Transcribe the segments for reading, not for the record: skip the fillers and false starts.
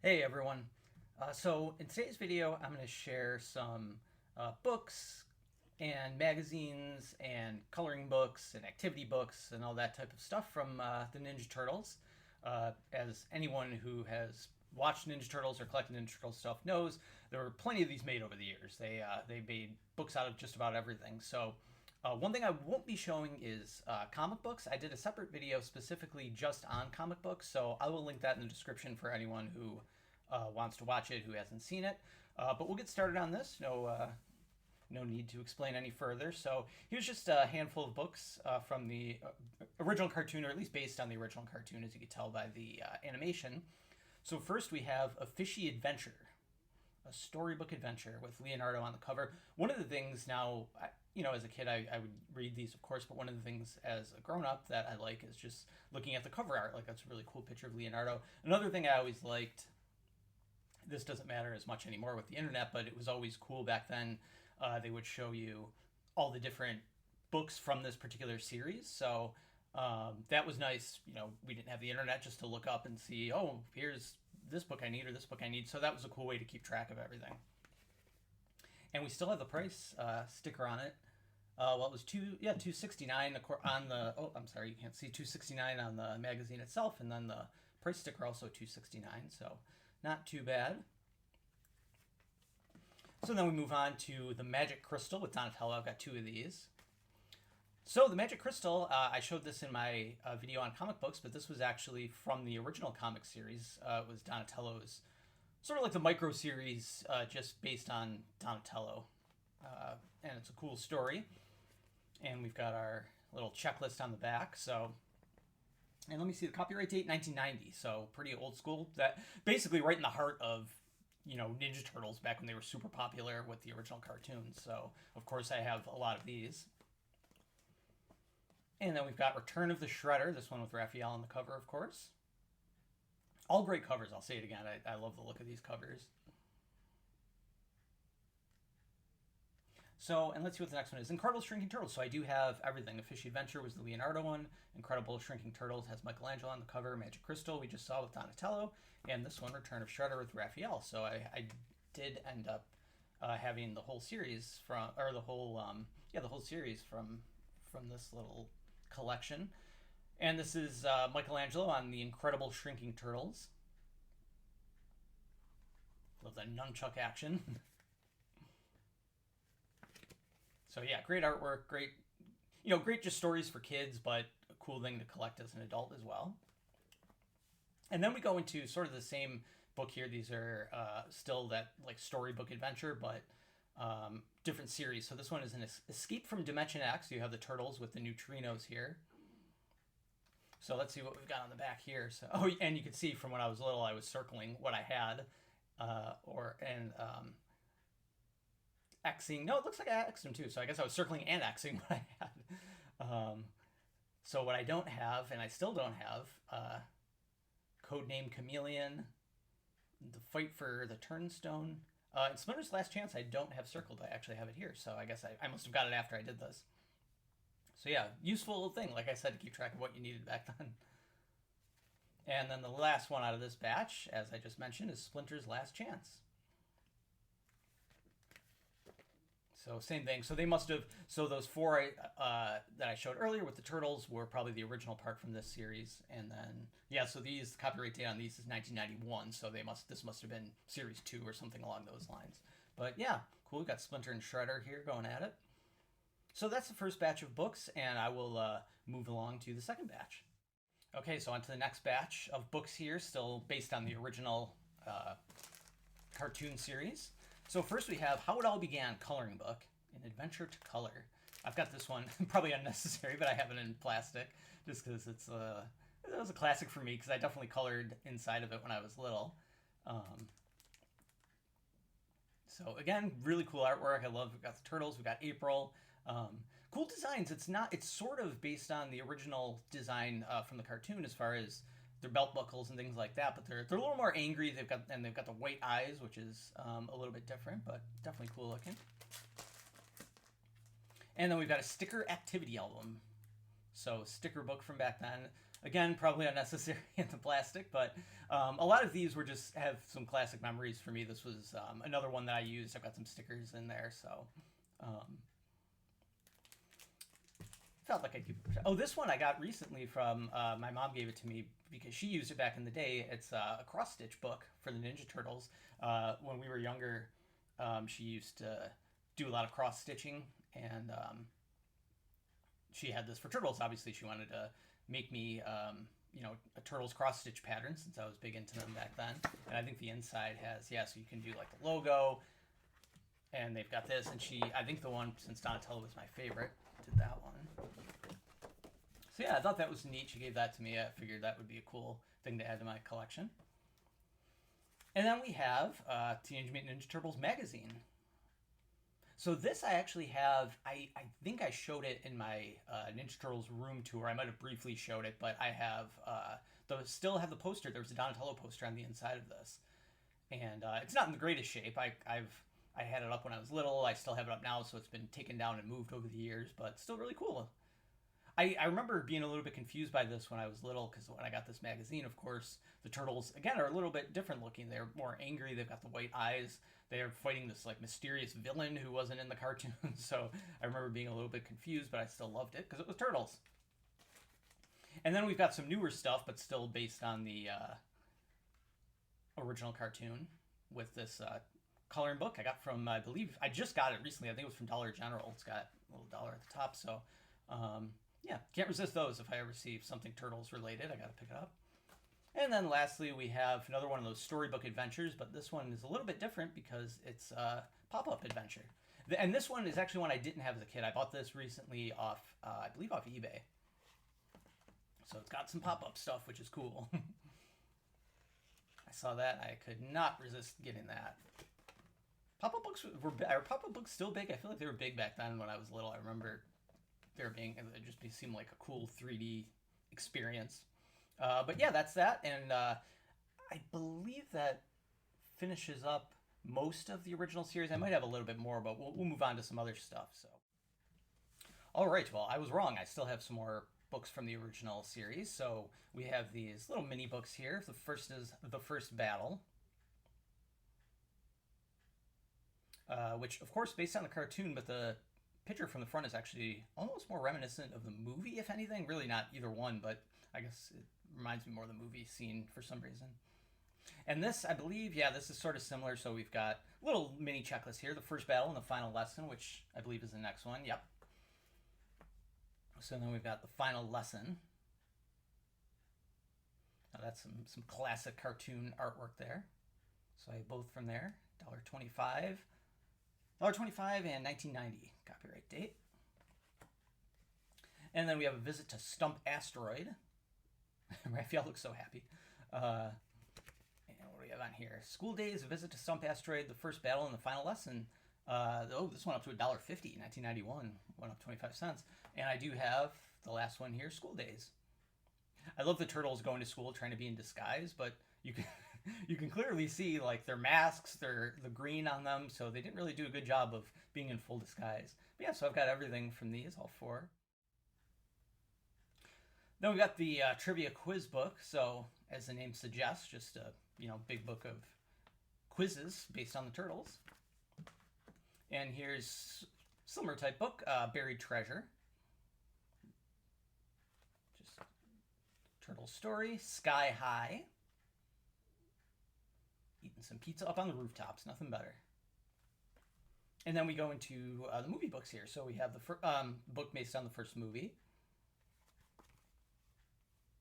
Hey everyone. So in today's video, I'm going to share some books and magazines and coloring books and activity books and all that type of stuff from the Ninja Turtles. As anyone who has watched Ninja Turtles or collected Ninja Turtles stuff knows, there were plenty of these made over the years. They made books out of just about everything. So one thing I won't be showing is comic books. I did a separate video specifically just on comic books, so I will link that in the description for anyone who wants to watch it who hasn't seen it. But we'll get started on this. No need to explain any further. So here's just a handful of books from the original cartoon, or at least based on the original cartoon, as you can tell by the animation. So first we have A Fishy Adventure, a storybook adventure with Leonardo on the cover. One of the things now, as a kid, I would read these, of course, but one of the things as a grown up that I like is just looking at the cover art. Like, that's a really cool picture of Leonardo. Another thing I always liked, this doesn't matter as much anymore with the internet, but it was always cool back then. They would show you all the different books from this particular series. So that was nice. We didn't have the internet just to look up and see, oh, here's this book I need or this book I need. So that was a cool way to keep track of everything. And we still have the price sticker on it. Well, it was $2.69 on the. Oh, I'm sorry, you can't see $2.69 on the magazine itself, and then the price sticker also $2.69. So not too bad. So then we move on to the Magic Crystal with Donatello. I've got two of these. So the Magic Crystal, I showed this in my video on comic books, but this was actually from the original comic series. It was Donatello's, sort of like the micro series, just based on Donatello. And it's a cool story. And we've got our little checklist on the back. And let me see, the copyright date, 1990. So pretty old school. That basically right in the heart of Ninja Turtles back when they were super popular with the original cartoons. So of course I have a lot of these. And then we've got Return of the Shredder, this one with Raphael on the cover, of course. All great covers, I'll say it again. I love the look of these covers. So, and let's see what the next one is. Incredible Shrinking Turtles. So I do have everything. A Fishy Adventure was the Leonardo one. Incredible Shrinking Turtles has Michelangelo on the cover. Magic Crystal we just saw with Donatello. And this one, Return of Shredder with Raphael. So I did end up having the whole series the whole series from this little collection. And this is Michelangelo on the Incredible Shrinking Turtles. Love that nunchuck action. So yeah, great artwork, great just stories for kids, but a cool thing to collect as an adult as well. And then we go into sort of the same book here. These are still that like storybook adventure, but different series. So this one is an Escape from Dimension X. You have the turtles with the neutrinos here. So let's see what we've got on the back here. So, and you can see from when I was little, I was circling what I had, Xing. No, it looks like I Xed them too. So I guess I was circling and Xing what I had. So what I don't have, and I still don't have, Codename Chameleon, The Fight for the Turnstone. And Splinter's Last Chance I don't have circled. I actually have it here. So I guess I must have got it after I did this. So yeah, useful little thing, like I said, to keep track of what you needed back then. And then the last one out of this batch, as I just mentioned, is Splinter's Last Chance. So same thing. So they must have. So those four that I showed earlier with the turtles were probably the original part from this series, and then so the copyright date on these is 1991. So this must have been series 2 or something along those lines. But yeah, cool. We've got Splinter and Shredder here going at it. So that's the first batch of books, and I will move along to the second batch. Okay, so on to the next batch of books here, still based on the original cartoon series. So first we have How It All Began coloring book, An Adventure to Color. I've got this one, probably unnecessary, but I have it in plastic just because it was a classic for me because I definitely colored inside of it when I was little. So again, really cool artwork. We've got the turtles, we've got April. Cool designs. It's sort of based on the original design from the cartoon as far as their belt buckles and things like that, but they're a little more angry. They've got the white eyes, which is a little bit different, but definitely cool looking. And then we've got a sticker activity album. So sticker book from back then. Again, probably unnecessary in the plastic, but a lot of these were just have some classic memories for me. This was another one that I used. I've got some stickers in there, so um, felt like I could. Oh, this one I got recently from my mom gave it to me because she used it back in the day. It's a cross stitch book for the Ninja Turtles. When we were younger, she used to do a lot of cross stitching, and she had this for turtles. Obviously, she wanted to make me, a turtles cross stitch pattern since I was big into them back then. And I think the inside has, yeah, so you can do like the logo, and they've got this. And I think the one, since Donatello was my favorite, did that one. So yeah, I thought that was neat. She gave that to me. I figured that would be a cool thing to add to my collection. And then we have Teenage Mutant Ninja Turtles magazine. So this I actually have, I think I showed it in my Ninja Turtles room tour. I might have briefly showed it, but I have, still have the poster. There was a Donatello poster on the inside of this. And it's not in the greatest shape. I had it up when I was little. I still have it up now, so it's been taken down and moved over the years, but still really cool. I remember being a little bit confused by this when I was little, because when I got this magazine, of course, the turtles, again, are a little bit different looking. They're more angry. They've got the white eyes. They're fighting this like mysterious villain who wasn't in the cartoon. So I remember being a little bit confused, but I still loved it because it was turtles. And then we've got some newer stuff, but still based on the original cartoon with this coloring book I got from, I believe, I just got it recently. I think it was from Dollar General. It's got a little dollar at the top. So, yeah, can't resist those. If I ever see something turtles related, I got to pick it up. And then lastly, we have another one of those storybook adventures, but this one is a little bit different because it's a pop-up adventure. And this one is actually one I didn't have as a kid. I bought this recently off, I believe off eBay. So it's got some pop-up stuff, which is cool. I saw that. I could not resist getting that. Pop-up books are pop-up books still big? I feel like they were big back then when I was little. I remember it just seemed like a cool 3D experience. But yeah, that's that. And I believe that finishes up most of the original series. I might have a little bit more, but we'll move on to some other stuff. So, all right. Well, I was wrong. I still have some more books from the original series. So we have these little mini books here. The first is The First Battle, which, of course, based on the cartoon, but the picture from the front is actually almost more reminiscent of the movie, if anything. Really not either one, but I guess it reminds me more of the movie scene for some reason. And this, I believe, yeah, this is sort of similar. So we've got a little mini checklist here. The first battle and the final lesson, which I believe is the next one. Yep. So then we've got the final lesson. Now that's some classic cartoon artwork there. So I have both from there. $1.25. $1.25 and 1990 copyright date. And then we have a visit to Stump Asteroid. Raphael looks so happy. And what do we have on here? School Days, a visit to Stump Asteroid, the first battle, and the final lesson. This one up to $1.50, 1991, went up 25 cents. And I do have the last one here, School Days. I love the turtles going to school trying to be in disguise, but you can clearly see like their masks, the green on them, so they didn't really do a good job of being in full disguise. But yeah, so I've got everything from these, all four. Then we got the trivia quiz book. So as the name suggests, just a big book of quizzes based on the turtles. And here's similar type book, Buried Treasure. Just turtle story, Sky High. Eating some pizza up on the rooftops, nothing better. And then we go into the movie books here. So we have the book based on the first movie.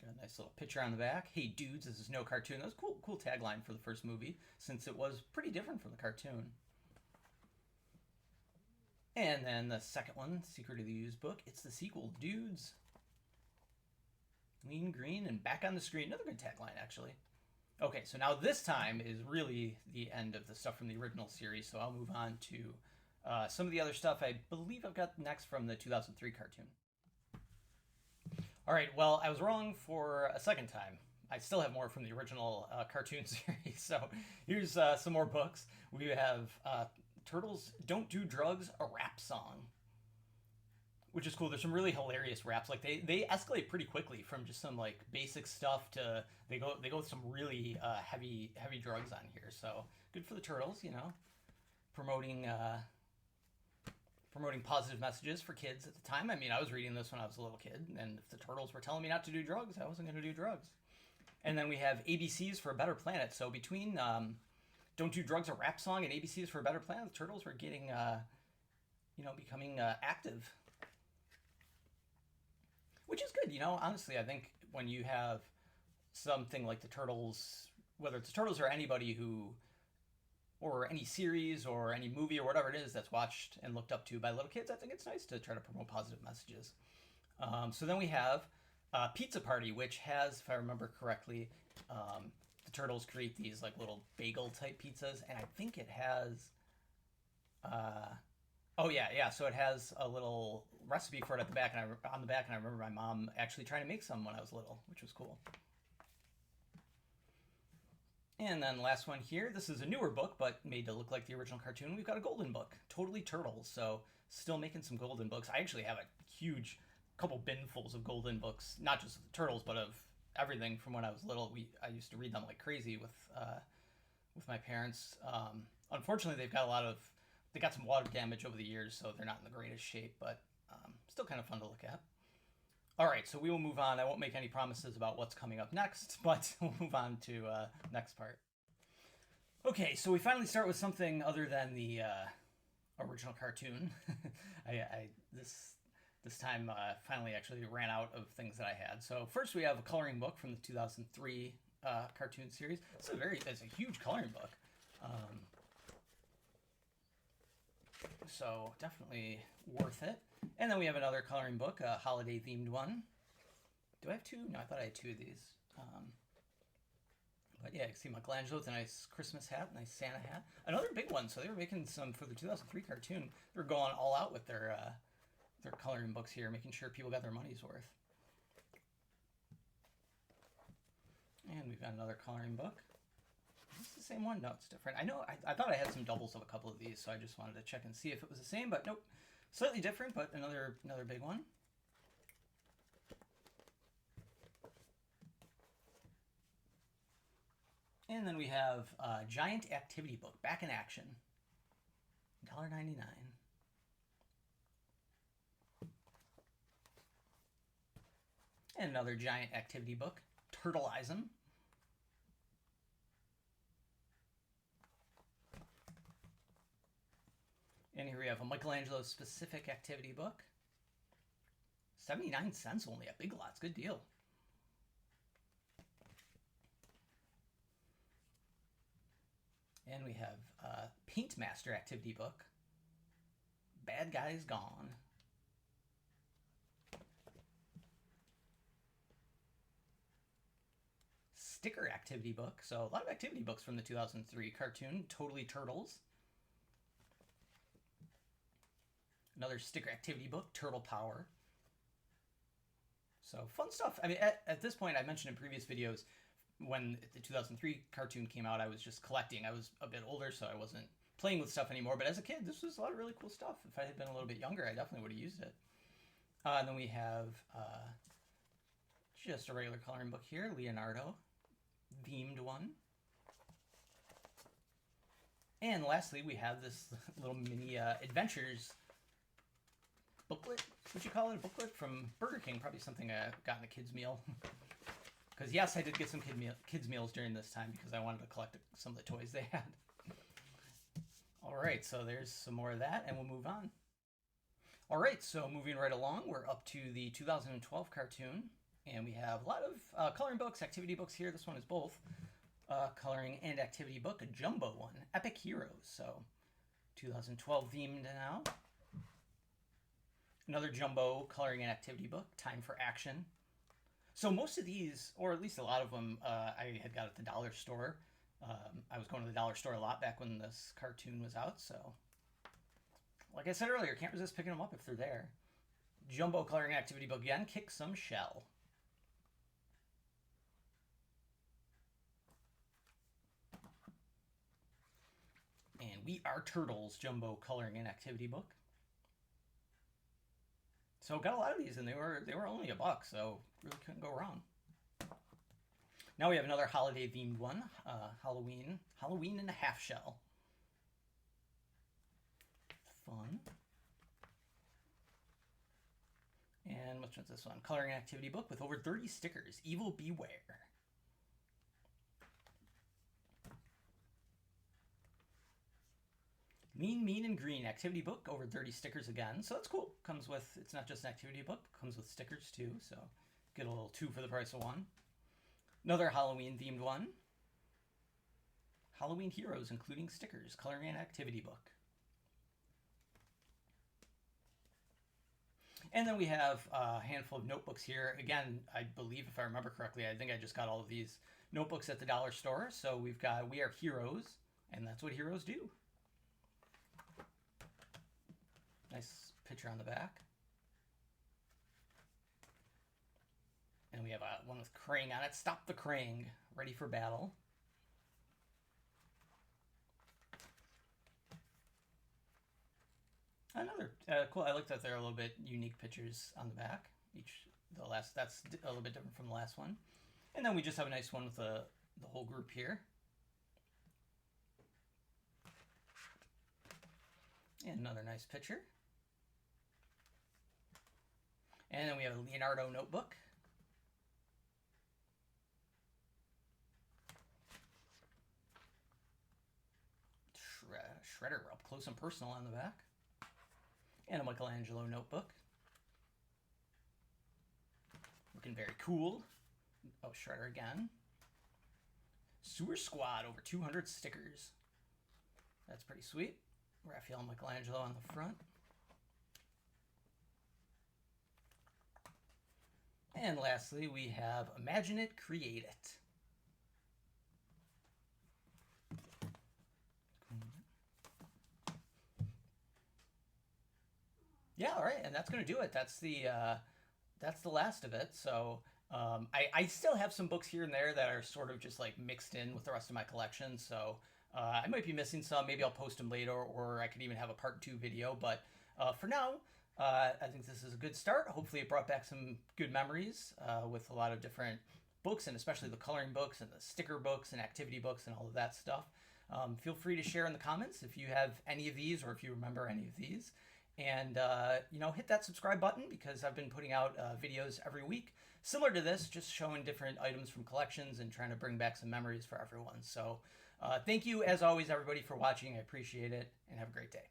Got a nice little picture on the back. Hey dudes, this is no cartoon. That was a cool tagline for the first movie, since it was pretty different from the cartoon. And then the second one, Secret of the Used book. It's the sequel, dudes. Lean green and back on the screen. Another good tagline, actually. Okay, so now this time is really the end of the stuff from the original series, so I'll move on to some of the other stuff I believe I've got next from the 2003 cartoon. All right, well, I was wrong for a second time. I still have more from the original cartoon series, so here's some more books. We have Turtles Don't Do Drugs, a rap song. which is cool. There's some really hilarious raps. Like they escalate pretty quickly from just some like basic stuff to they go with some really heavy drugs on here. So good for the turtles, you know, promoting promoting positive messages for kids at the time. I mean, I was reading this when I was a little kid, and if the turtles were telling me not to do drugs, I wasn't going to do drugs. And then we have ABCs for a Better Planet. So between Don't Do Drugs, a rap song, and ABCs for a Better Planet, the turtles were getting, you know, becoming active. Which is good, you know, honestly, I think when you have something like the turtles, whether it's the turtles or anybody who, or any series or any movie or whatever it is that's watched and looked up to by little kids, I think it's nice to try to promote positive messages. So then we have Pizza Party, which has, if I remember correctly, the turtles create these like little bagel type pizzas, and I think it has. Oh yeah. So it has a little recipe for it at the back, and on the back, and I remember my mom actually trying to make some when I was little, which was cool. And then last one here, this is a newer book, but made to look like the original cartoon. We've got a golden book, Totally Turtles. So still making some golden books. I actually have a huge couple binfuls of golden books, not just of the turtles, but of everything from when I was little. I used to read them like crazy with my parents. Unfortunately, they got some water damage over the years, so they're not in the greatest shape, but still kind of fun to look at. All right, so we will move on. I won't make any promises about what's coming up next, but we'll move on to next part. Okay, so we finally start with something other than the original cartoon. This time finally actually ran out of things that I had. So first we have a coloring book from the 2003 cartoon series. It's a huge coloring book. So definitely worth it. And then we have another coloring book, a holiday themed one. Do I have two? No, I thought I had two of these. But yeah, you can see Michelangelo with a nice Christmas hat, nice Santa hat. Another big one. So they were making some for the 2003 cartoon. They were going all out with their coloring books here, making sure people got their money's worth. And we've got another coloring book. Is this the same one? No, it's different. I know. I thought I had some doubles of a couple of these, so I just wanted to check and see if it was the same, but nope. Slightly different, but another big one. And then we have a Giant Activity Book, back in action. $1.99. And another Giant Activity Book, Turtleize 'em. And here we have a Michelangelo specific activity book. 79 cents only at Big Lots. Good deal. And we have a Paint Master activity book. Bad Guys Gone. Sticker activity book. So a lot of activity books from the 2003 cartoon, Totally Turtles. Another sticker activity book, Turtle Power. So fun stuff. I mean, at this point, I mentioned in previous videos, when the 2003 cartoon came out, I was just collecting. I was a bit older, so I wasn't playing with stuff anymore. But as a kid, this was a lot of really cool stuff. If I had been a little bit younger, I definitely would have used it. And then we have just a regular coloring book here, Leonardo, themed one. And lastly, we have this little mini adventures booklet. Would you call it a booklet from Burger King? Probably something I got in a kids meal. Because yes, I did get some kids meals during this time because I wanted to collect some of the toys they had. All right, so there's some more of that, and we'll move on. All right, so moving right along, we're up to the 2012 cartoon, and we have a lot of coloring books, activity books here. This one is both coloring and activity book, a jumbo one, Epic Heroes. So 2012 themed now. Another jumbo coloring and activity book, Time for Action. So most of these, or at least a lot of them, I had got at the dollar store. I was going to the dollar store a lot back when this cartoon was out, so like I said earlier, can't resist picking them up if they're there. Jumbo coloring activity book again, Kick Some Shell. And We Are Turtles jumbo coloring and activity book. So got a lot of these, and they were only $1, so really couldn't go wrong. Now we have another holiday themed one, Halloween in a half shell. Fun. And which one's this one? Coloring activity book with over 30 stickers. Evil Beware. Mean, Mean, and Green activity book, over 30 stickers again. So that's cool. Comes with, it's not just an activity book, comes with stickers too. So get a little 2 for the price of 1. Another Halloween themed one. Halloween Heroes, including stickers, coloring and activity book. And then we have a handful of notebooks here. Again, I believe, if I remember correctly, I think I just got all of these notebooks at the dollar store. So we've got We Are Heroes, and that's what heroes do. Nice picture on the back. And we have one with Krang on it. Stop the Krang. Ready for battle. Another cool. I looked at there a little bit unique pictures on the back. That's a little bit different from the last one. And then we just have a nice one with the whole group here. And another nice picture. And then we have a Leonardo notebook. Shredder up close and personal on the back. And a Michelangelo notebook. Looking very cool. Oh, Shredder again. Sewer Squad, over 200 stickers. That's pretty sweet. Raphael and Michelangelo on the front. And lastly, we have Imagine It, Create It. Yeah, all right, and that's going to do it. That's the last of it. So I still have some books here and there that are sort of just like mixed in with the rest of my collection. So I might be missing some. Maybe I'll post them later, or I could even have a part 2 video. But for now, I think this is a good start. Hopefully it brought back some good memories with a lot of different books, and especially the coloring books and the sticker books and activity books and all of that stuff. Feel free to share in the comments if you have any of these or if you remember any of these. And, hit that subscribe button, because I've been putting out videos every week similar to this, just showing different items from collections and trying to bring back some memories for everyone. So thank you, as always, everybody, for watching. I appreciate it, and have a great day.